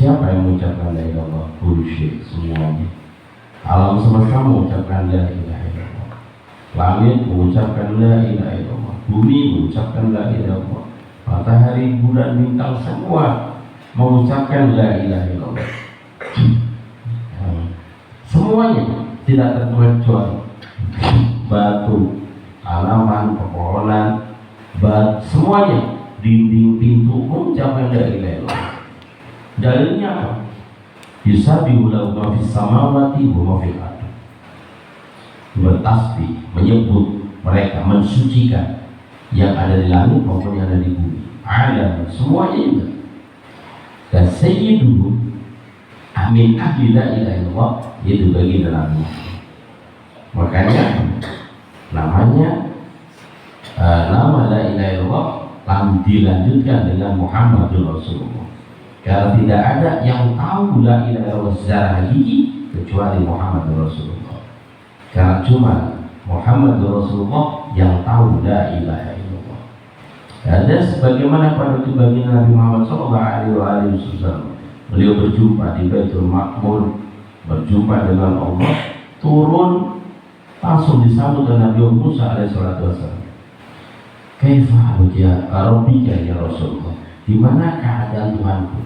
Siapa yang mengucapkan la ilaha illallah? Bullshit semuanya. Alam semesta mengucapkan la ilaha illallah. Langit mengucapkan la ilaha illallah. Bumi mengucapkan la ilaha illallah. Matahari, bulan, bintang semua mengucapkan la ilaha illallah. Semuanya tidak terkecuali. Batu, tanaman, pepohonan, semuanya, dinding, pintu mengucapkan la ilaha illallah. Dalilnya apa? Yusabbihu lahu ma fis samawati wa ma fil ardi. Bertasbih, menyebut mereka, mensucikan yang ada di langit maupun yang ada di bumi. Alam semuanya juga. Dan sayyiduhu amin ahli la ilaha illallah, itu bagi dalamnya. Makanya namanya nama la ilaha illallah dilanjutkan dengan Muhammadur Rasulullah. Karena tidak ada yang tahu la ilaha illallah secara hakiki kecuali Muhammadur Rasulullah. Karena cuma Muhammadur Rasulullah yang tahu la ilaha illallah. Dan sebagaimana pada baginda Nabi Muhammad SAW, beliau berjumpa di Baitul Ma'mur, berjumpa dengan Allah, turun langsung disambut dengan Nabi Musa alaihissalam. Kaifa ya Rabbika ya Rasulullah, di mana keadaan Tuhanku?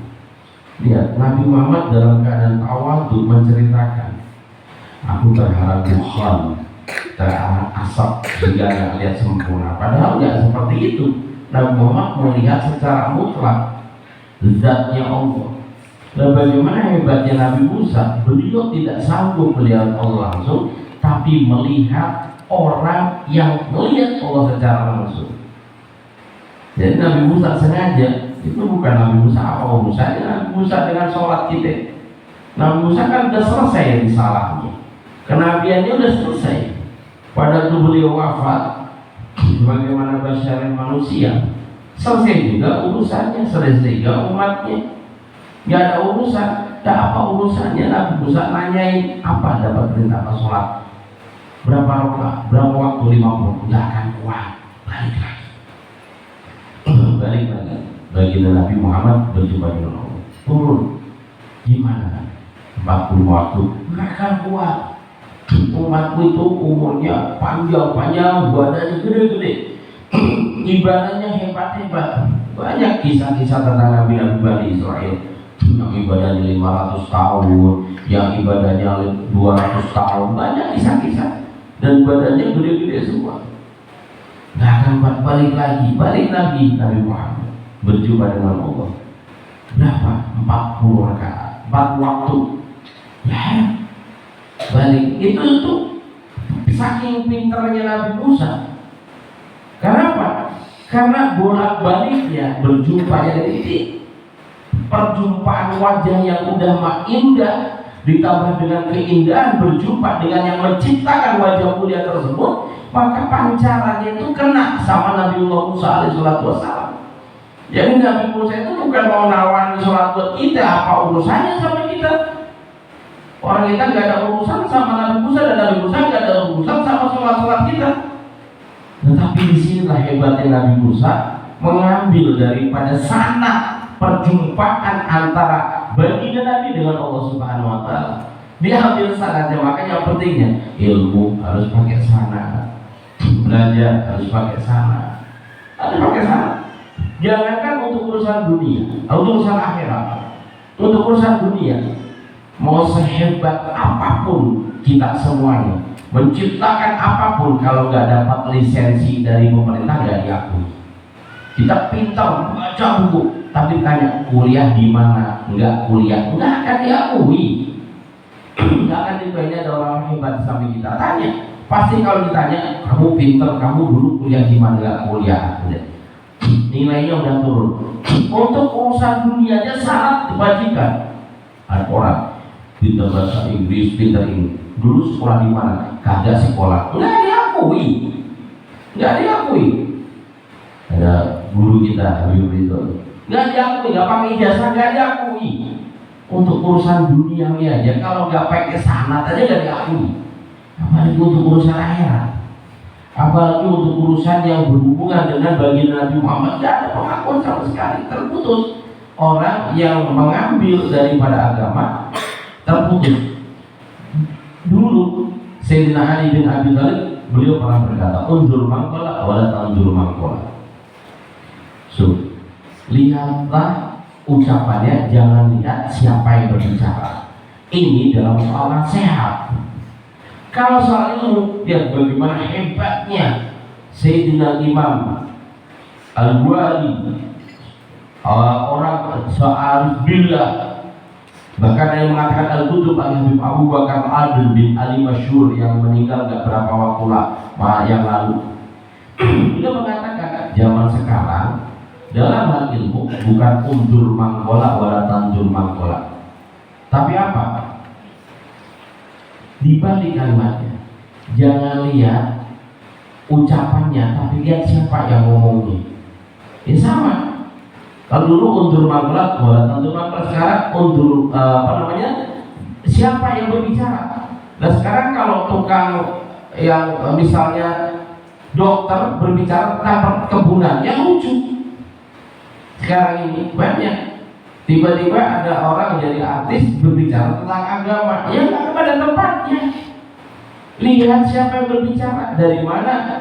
Lihat, Nabi Muhammad dalam keadaan tawadhu menceritakan, aku terhalang dukhan, terhalang asap sehingga nggak lihat sempurna. Padahal nggak seperti itu. Nabi Muhammad melihat secara mutlak zatnya Allah. Dan bagaimana hebatnya Nabi Musa, beliau tidak sanggup melihat Allah langsung, tapi melihat orang yang melihat Allah secara langsung. Jadi Nabi Musa sengaja, itu bukan Nabi Musa apa Musanya, Nabi Musa dengan sholat kita. Nabi Musa kan sudah selesai risalahnya, kenabiannya sudah selesai. Pada waktu beliau wafat, bagaimana basyaran manusia, selesai juga urusannya, selesai juga umatnya. Gak ada urusan, tak apa urusannya. Nabi Musa nanyain apa dapat perintah apa sholat, berapa rakaat, berapa waktu, 50, gak akan kuat, balik lagi. Balik lagi. Baginda Nabi Muhammad berjumpa dengan Allah, turun gimana? 40 waktu nggak akan kuat. Umatku itu umurnya panjang-panjang, badannya gede-gede, ibadahnya hebat-hebat. Banyak kisah-kisah tentang Nabi-Nabi Bani Israel yang ibadahnya 500 tahun, yang ibadahnya 200 tahun. Banyak kisah-kisah, dan badannya gede-gede semua. Nggak akan balik lagi. Balik lagi Nabi Muhammad berjumpa dengan Allah. Berapa? 40 rakaat, 4 waktu. Ya, balik. Itu saking pintarnya Nabi Musa. Kenapa? Karena bolak-baliknya berjumpa, jadi ini perjumpaan wajah yang udah indah ditambah dengan keindahan berjumpa dengan yang menciptakan wajah mulia tersebut, maka pancarannya itu kena sama Nabiullah Musa alaihissalam. Jadi Nabi Musa itu bukan mau nawarin sholat buat kita, apa urusannya sama kita? Orang kita nggak ada urusan sama Nabi Musa, dan Nabi Musa nggak ada urusan sama sholat kita. Tetapi disinilah hebatnya Nabi Musa, mengambil daripada sana perjumpaan antara baginda Nabi dengan Allah Subhanahu Wa Taala. Dia ambil sananya, makanya pentingnya ilmu harus pakai sana, belajar harus pakai sana, harus pakai sana. Jangankan untuk urusan dunia, untuk urusan akhirat, untuk urusan dunia, mau sehebat apapun kita semuanya, menciptakan apapun, kalau nggak dapat lisensi dari pemerintah nggak diakui. Kita pintar baca buku, tapi tanya kuliah di mana, nggak kuliah, nggak akan diakui. Nggak akan ditanya ada orang hebat sampai kita tanya. Pasti kalau ditanya, kamu pintar, kamu dulu kuliah di mana, nggak kuliah, nilainya udah turun. Untuk urusan dunianya sangat dibajikan. Ada orang pintar bahasa Inggris, pintar ini, dulu sekolah di mana? Kagak sekolah, nggak diakui, nggak diakui. Ada guru kita Habib itu, nggak diakui, nggak pakai ijazah, nggak diakui. Untuk urusan duniawi aja, kalau nggak pakai sanad aja nggak diakui. Apalagi untuk urusan akhirat, apalagi untuk urusan yang berhubungan dengan baginda Nabi Muhammad, nggak ada pengakuan sama sekali, terputus. orang yang mengambil daripada agama terputus. Dulu Sayyidina Ali bin Abi Thalib, beliau pernah berkata, unzur mangkola wala tanzur mangkola. So, lihatlah ucapannya, jangan lihat siapa yang berbicara. Ini dalam soal sehat. Kalau soal ilmu, lihat bagaimana hebatnya Sayyidina Imam Al-Wali, orang searif billah. Bahkan ada yang mengatakan Al-Qutub Al-Habib Abu Bakar Adil bin Ali Masyhur yang meninggal gak berapa waktu yang lalu. Dia mengatakan zaman sekarang dalam hal ilmu bukan undur mangkola wala tanjur mangkola, tapi apa? Dibalik kalimatnya, jangan lihat ucapannya, tapi lihat siapa yang ngomongnya. Ya sama. Kalau dulu undur mangkola wala tanjur mangkola, sekarang undur siapa yang berbicara. Nah sekarang kalau tukang yang misalnya dokter berbicara tentang perkebunan, yang lucu sekarang ini banyak. Tiba-tiba ada orang jadi artis berbicara tentang agama, ya nggak pada tempatnya. Lihat siapa yang berbicara, dari mana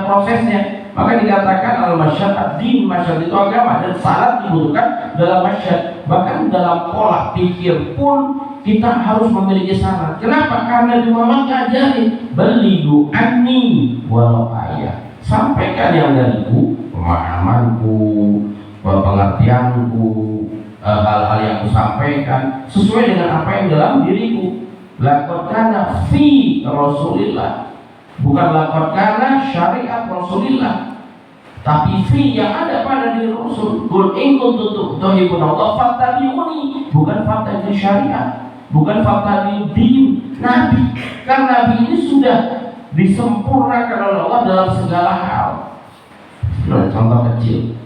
prosesnya. Maka dikatakan al-masyad ad-din, masyad itu agama, dan salat dibutuhkan dalam masyad. Bahkan dalam pola pikir pun kita harus memiliki syarat. Kenapa? Karena di Muhammad ngajarin belidu anni walau ayat, sampaikan yang dariku, pemahamanku, pengertianku, hal-hal yang kusampaikan sesuai dengan apa yang dalam diriku. Laqad kana fi Rasulillah, bukan laqad kana syariat Rasulillah, tapi fi yang ada pada diri Rasul. Qul in kuntum tuhibbunallah fattabi'uni, bukan fattabi syariat, bukan fattabi din. Nabi, kan Nabi ini sudah disempurnakan oleh Allah dalam segala hal. Nah, contoh kecil.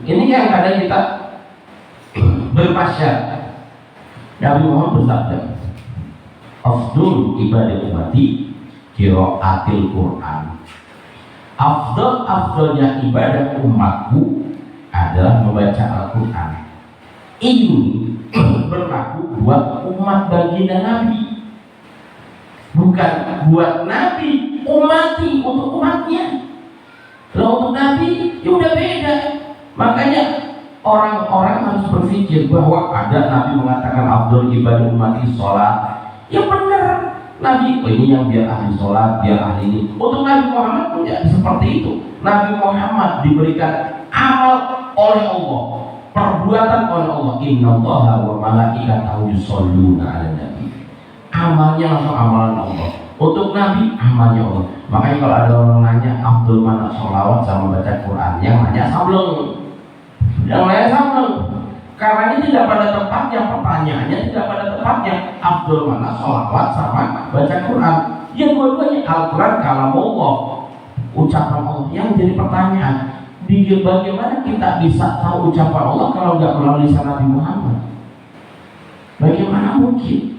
Ini yang kadang kita bermasyarakat. Nabi Muhammad bersabda, afdul ibadah umati qiraatil Quran. Afdalnya ibadah umatku adalah membaca Al-Quran. Ini berlaku buat umat baginda Nabi, bukan buat Nabi umati untuk umatnya. Kalau untuk Nabi ya udah beda. Makanya orang-orang harus berpikir bahwa ada Nabi mengatakan afdal ibadah umati sholat. Ya benar, Nabi ini yang biar ahli sholat, biar ahli ini. Untuk Nabi Muhammad tidak seperti itu. Nabi Muhammad diberikan amal oleh Allah, perbuatan oleh Allah. Innallaha wa malaikatahu yusholluna 'alan nabi. Amalnya langsung amalan Allah. Untuk Nabi amalnya Allah. Makanya kalau ada orang nanya afdal mana sholawat sama baca Quran, yang nanya sableng. Yang lain sableng. Karena ini tidak pada tempatnya, pertanyaannya tidak pada tempatnya. Afdal mana sholawat sama baca Quran? Yang dua-duanya Al-Quran kalam Allah, ucapan Allah. Yang jadi pertanyaan, bagaimana kita bisa tahu ucapan Allah kalau nggak melalui lisan Nabi Muhammad? Bagaimana mungkin?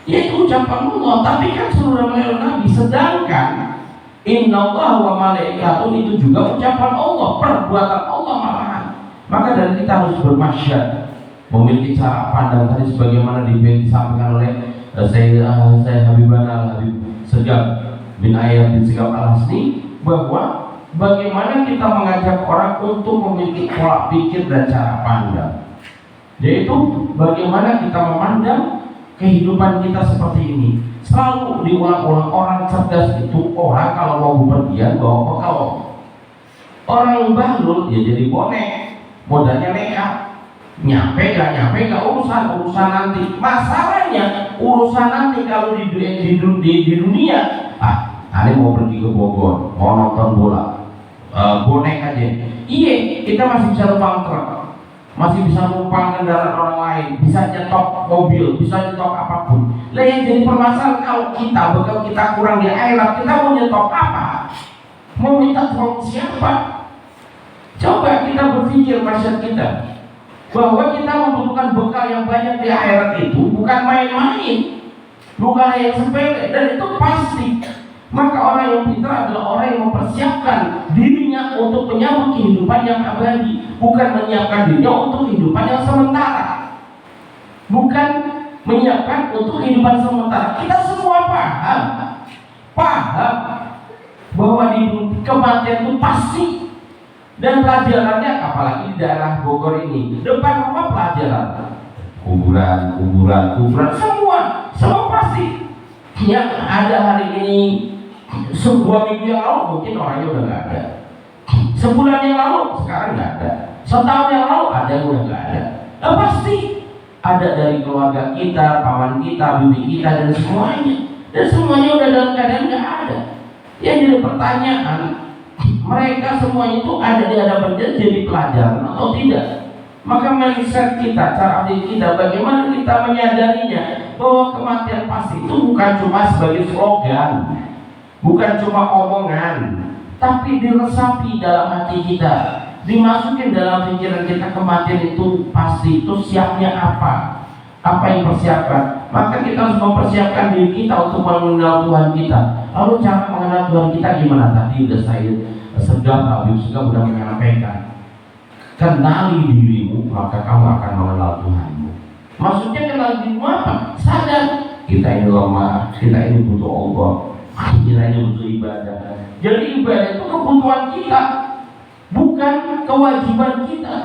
Yaitu ucapan Allah, tapi kan sudah melalui Nabi. Sedangkan innallaha wa malaikatuhu itu juga ucapan Allah, perbuatan Allah malahan. Maka dari kita harus bermasyad, memiliki cara pandang tadi sebagaimana disampaikan oleh saya Habibana Habib Segaf bin Ayat bin Segaf Al-Hasni, bahwa bagaimana kita mengajak orang untuk memiliki pola pikir dan cara pandang, yaitu bagaimana kita memandang kehidupan kita seperti ini. Selalu diulang-ulang, orang cerdas itu orang kalau mau bepergian bawa bekal. Orang bahlul ya jadi bonek, modalnya nekat. Nyampe gak urusan nanti. Masalahnya urusan nanti kalau di dunia, ini mau pergi ke Bogor, mau nonton bola, bonek aja. Iya, kita masih bisa numpang truk, masih bisa numpang kendaraan orang lain, bisa nyetok mobil, bisa nyetok apapun. Lah yang jadi permasalahan kalau kita kurang di akhirat, kita mau nyetok apa? Mau minta tolong siapa? Coba kita berpikir masyarakat kita, bahwa kita membutuhkan bekal yang banyak di akhirat itu bukan main-main, bukan yang sepele, dan itu pasti Maka orang yang pintar adalah orang yang mempersiapkan dirinya untuk menyambut kehidupan yang abadi, bukan menyiapkan dirinya untuk kehidupan yang sementara. Bukan menyiapkan untuk kehidupan sementara. Kita semua paham bahwa di kematian itu pasti. Dan pelajarannya, apalagi di daerah Bogor ini, depan rumah pelajaran, kuburan, semua pasti. Yang ada hari ini, sebuah minggu yang lalu mungkin orangnya udah nggak ada. Sebulan yang lalu sekarang nggak ada. Setahun yang lalu ada yang udah nggak ada. Pasti ada dari keluarga kita, paman kita, bibi kita, dan semuanya udah dalam keadaan nggak ada. Yang jadi pertanyaan, mereka semuanya itu ada di hadapan dia jadi pelajaran atau tidak? Maka mindset kita, cara pikir kita, bagaimana kita menyadarinya bahwa kematian pasti itu bukan cuma sebagai slogan, bukan cuma omongan, tapi diresapi dalam hati kita, dimasukin dalam pikiran kita. Kematian itu pasti, itu siapnya apa yang persiapkan. Maka kita harus mempersiapkan diri kita untuk mengenal Tuhan kita. Lalu cara mengenal Tuhan kita gimana? Tadi udah saya Habib Sugeng sudah menyampaikan, kenali dirimu maka kamu akan mengenal Tuhanmu. Maksudnya kenal dirimu apa? Sadar kita ini lemah, kita ini butuh Allah, kita ini butuh ibadah. Jadi ibadah itu kebutuhan kita, bukan kewajiban kita.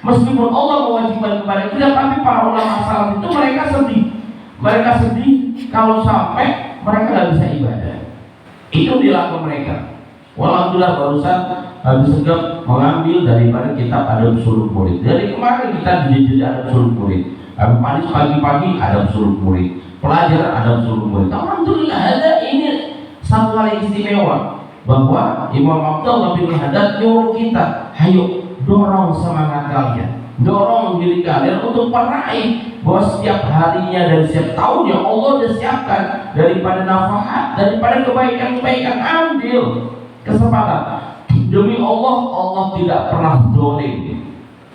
Meskipun Allah mewajibkan kepada kita, tapi para ulama salaf itu mereka sedih kalau sampai mereka nggak bisa ibadah. Itu dilakukan mereka. Alhamdulillah barusan Habib Sugeng mengambil daripada kitab Adab Suluk Murid. Dari kemarin kita dijejeli Adab Suluk Murid. Habib Panis pagi-pagi Adab Suluk Murid, pelajaran Adab Suluk Murid. Alhamdulillah ada ini satu hal yang istimewa, bahwa Imam Abdullah bin Haddad nyuruh kita, ayo dorong semangat kalian, dorong diri kalian untuk meraih bahwa setiap harinya dan setiap tahunnya Allah sudah siapkan daripada nafahat, daripada kebaikan-kebaikan. Ambil kesempatan. Demi Allah, Allah tidak pernah zalim.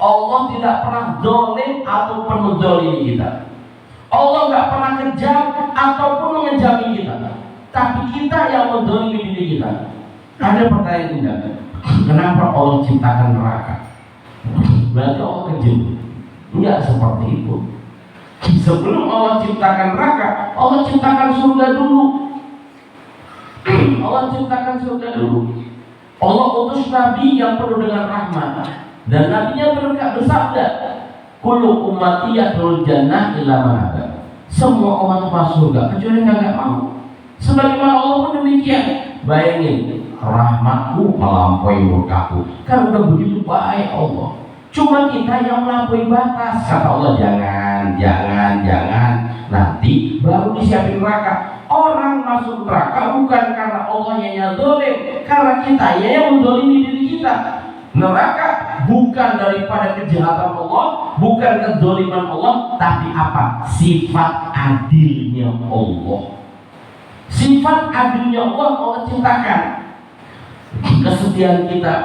Allah tidak pernah zalim ataupun menzalimi kita. Allah nggak pernah kejam ataupun mengejami kita. Tapi kita yang menzalimi diri kita. Ada pertanyaan tidak? Kenapa Allah ciptakan neraka? Berarti Allah kejam? Enggak seperti itu. Sebelum Allah ciptakan neraka, Allah ciptakan surga dulu. Allah ciptakan surga dulu. Allah utus Nabi yang penuh dengan rahmat, dan Nabinya bersabda, kullu ummati yadkhulul jannah illa man aba. Semua umat masuk surga kecuali yang nggak mau. Sebagaimana Allah pun demikian. Bayangin, rahmatku melampaui murkaku. Kan udah begitu baik Allah. Cuma kita yang melampaui batas. Kata Allah, jangan, nanti baru disiapin neraka. Orang masuk neraka bukan karena Allah yang zalim, karena kita yang menzalimi diri kita. Neraka bukan daripada kejahatan Allah, bukan kezaliman Allah, tapi apa? Sifat adilnya Allah. Sifat adilnya Allah ciptakan. Kesedihan kita,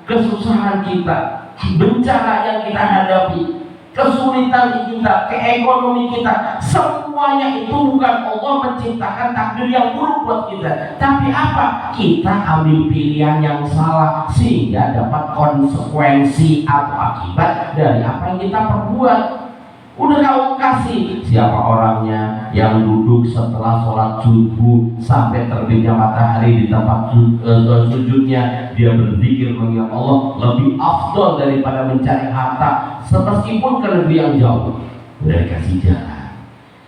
kesusahan kita, bencana yang kita hadapi, kesulitan kita, keekonomi kita, semuanya itu bukan Allah menciptakan takdir yang buruk buat kita, tapi apa? Kita ambil pilihan yang salah sehingga dapat konsekuensi atau akibat dari apa yang kita perbuat. Udah kamu kasih siapa orangnya yang duduk setelah sholat subuh sampai terbitnya matahari di tempat sujudnya, dia berzikir mengingat Allah lebih afdal daripada mencari harta meskipun ke negeri yang jauh. Udah dikasih jalan.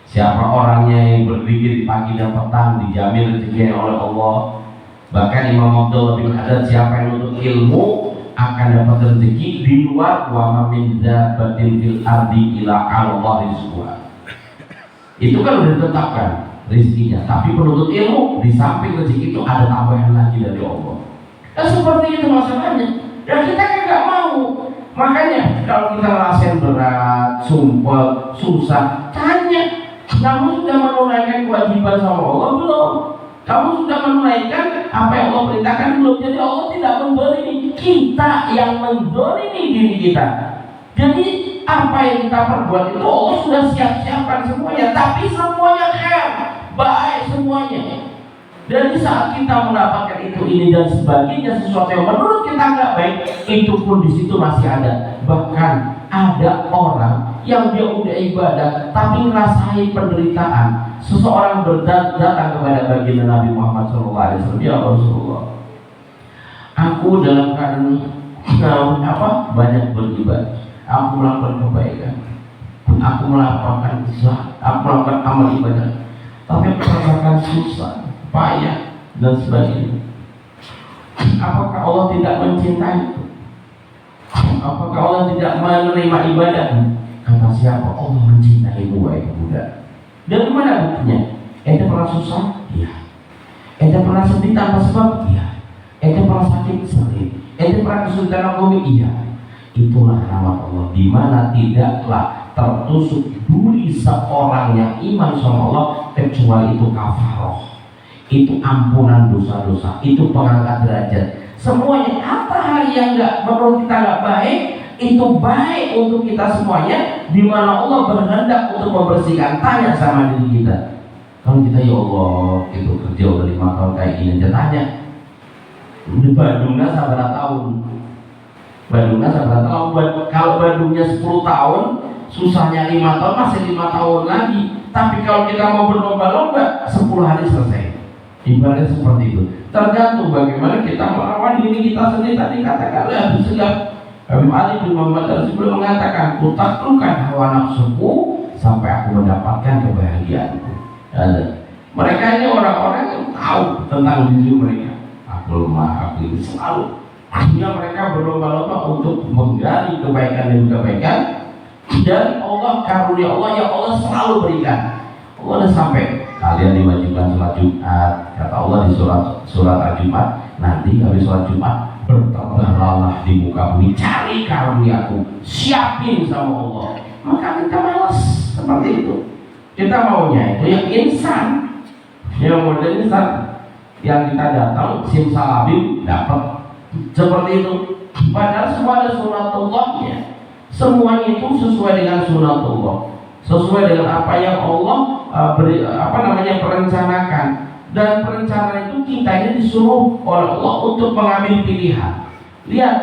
Siapa orangnya yang berzikir di pagi dan petang dijamin rezekinya oleh Allah. Bahkan Imam Abdullah bin Haddad, siapa yang menuntut ilmu akan dapat rezeki di luar wa min dzabbatin fil ardi ila Allah rizquha. Itu kan udah ditetapkan rezekinya, tapi penuntut ilmu di samping rezeki itu ada tambahan lagi dari Allah. Kan seperti itu masalahnya. Dan kita kan nggak mau. Makanya kalau kita ngerasain berat, sumpah, susah, tanya, kamu sudah menunaikan kewajiban sama Allah belum? Kamu sudah menunaikan apa yang Allah perintahkan belum? Jadi Allah tidak menzalimi kita, yang menzalimi diri kita. Jadi apa yang kita perbuat itu Allah sudah siap-siapkan semuanya, tapi semuanya khair, baik semuanya. Dan di saat kita mendapatkan itu, ini dan sebagainya, sesuatu yang menurut kita nggak baik, itu pun di situ masih ada. Bahkan ada orang yang dia udah ibadah tapi ngerasain penderitaan. Seseorang datang kepada baginda Nabi Muhammad SAW, ya Rasulullah, aku dalam keadaan banyak beribadah, aku melakukan kebaikan, aku melakukan amal ibadah, tapi merasakan susah, payah dan sebagainya. Apakah Allah tidak mencintai? Apakah Allah tidak menerima ibadah? Kata siapa? Allah mencintaimu, wahai pemuda. Dan mana buktinya? Ente pernah susah? Iya. Ente pernah sedih tanpa sebab? Iya. Ente pernah sakit? Sering. Ente pernah kesulitan ekonomi? Iya. Itulah nama Allah, di mana tidaklah tertusuk duri seorang yang iman sama Allah kecuali itu kafaroh, itu ampunan dosa-dosa, itu pengangkat derajat. Semuanya apa hal yang menurut kita nggak baik, itu baik untuk kita semuanya, di mana Allah berhendak untuk membersihkan. Tanya sama diri kita, kalau kita ya Allah itu kerja udah 5 tahun kayak gini aja, tanya di Bandungnya sabar tahun, kalau Bandungnya 10 tahun, susahnya 5 tahun, masih 5 tahun lagi. Tapi kalau kita mau berlomba-lomba, 10 hari selesai. Ibaratnya seperti itu. Tergantung bagaimana kita melawan diri kita sendiri. Tadi katakan Habib Ali bin Muhammad Al-Sibli mengatakan, ku taklukkan hawa nafsuku sampai aku mendapatkan kebahagiaanku. Mereka ini orang-orang yang tahu tentang diri mereka. Aku lemah, aku ini selalu. Sehingga mereka berlomba-lomba untuk menggali kebaikan dan kebaikan dari Allah, karunia Allah yang Allah selalu berikan. Allah sudah sampai, kalian diwajibkan sholat Jumat. Kata Allah di surat Al-Jumat, nanti habis sholat Jumat bertebaranlah di muka bumi, cari karuniaku, siapin sama Allah. Maka kita malas seperti itu. Kita maunya itu yang instan, yang model instan, yang kita datang simsalabim dapat seperti itu. Padahal semua ada sunatullahnya. Semuanya itu sesuai dengan sunatullah, sesuai dengan apa yang Allah perencanakan. Dan perencanaan itu kita ini disuruh oleh Allah untuk mengambil pilihan. Lihat,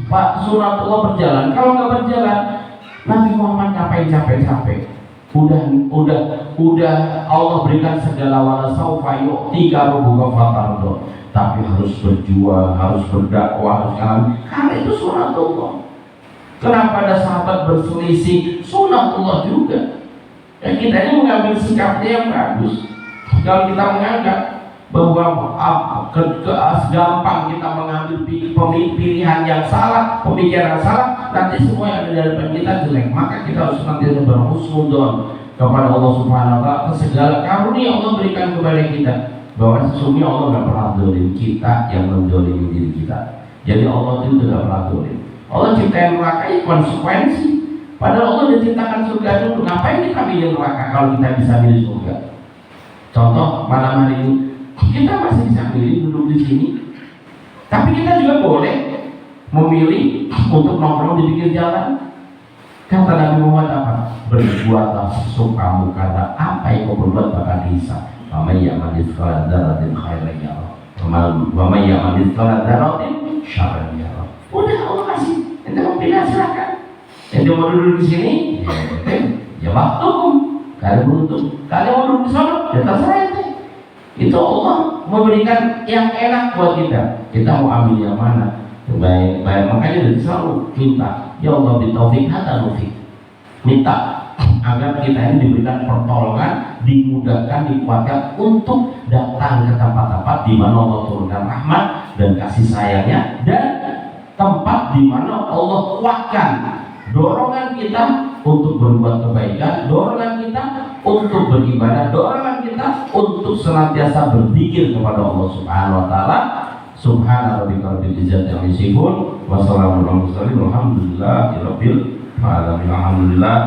Pak, sunatullah berjalan. Kalau nggak berjalan, Nabi Muhammad ngapain capek-capek? Udah Allah berikan segala wala saufa yu'tika rabbuka fatardo. Tapi harus berjuang, harus berdakwah, harus karena itu sunatullah. Kenapa ada sahabat berselisih? Sunatullah juga. Ya, kita ini mengambil sikapnya yang bagus. Kalau kita menganggap bahwa gampang kita mengambil pilihan yang salah, pemikiran yang salah, nanti semua yang ada di depan kita jelek. Maka kita harus nanti berhusnudzon kepada Allah Subhanahu Wa Taala. Segala karunia Allah berikan kepada kita, bahwa sesungguhnya Allah tidak pernah zalim, kita yang menzalimi diri kita. Jadi Allah itu tidak pernah zalim. Allah ciptain neraka ini konsekuensi. Padahal Allah sudah ciptakan surga dulu. Ngapain kita milih neraka kalau kita bisa milih surga? Contoh malam hari ini kita masih bisa milih duduk di sini, tapi kita juga boleh memilih untuk nongkrong di pinggir jalan. Kata Nabi Muhammad apa? Berbuatlah sesukamu, karena apa yang kau berbuat bakal dihisab. Wa may ya'mal mithqala dzarratin khairan yarah, wa may ya'mal mithqala dzarratin syarran yarah. Udah Allah kasih, ente mau pilih silakan. Ente mau duduk di sini, ya waktukum. Kalian beruntung. Kalian mau duduk di sana, ya terserah ente. Itu Allah memberikan yang enak buat kita. Kita mau ambil yang mana? Baik. Makanya dari selalu minta, ya Allah bitaufik hatta nufik. Minta agar kita ini diberikan pertolongan, dimudahkan, dikuatkan untuk datang ke tempat-tempat di mana Allah turunkan rahmat dan kasih sayangnya, dan tempat di mana Allah kuatkan dorongan kita untuk berbuat kebaikan, dorongan kita untuk beribadah, dorongan kita untuk senantiasa berzikir kepada Allah Subhanahu Wa Taala. Subhana rabbika rabbil izzati amma yasifun wa salamun alal mursalin walhamdulillahi rabbil alamin. Alhamdulillah.